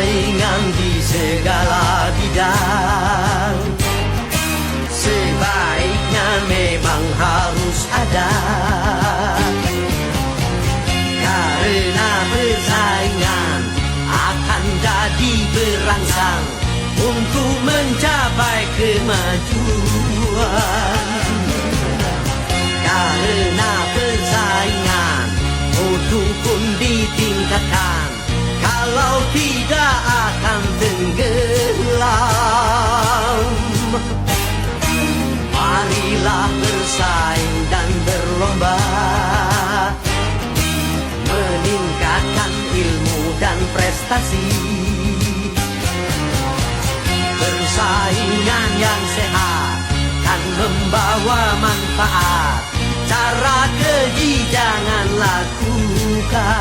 persaingan di segala bidang. Sebaiknya memang harus ada, karena persaingan akan jadi berangsang untuk mencapai kemajuan. Karena persaingan mutu pun ditingkatkan, kalau tidak akan tenggelam. Marilah bersaing dan berlomba, meningkatkan ilmu dan prestasi. Persaingan yang sehat kan membawa manfaat, cara keji jangan lakukan.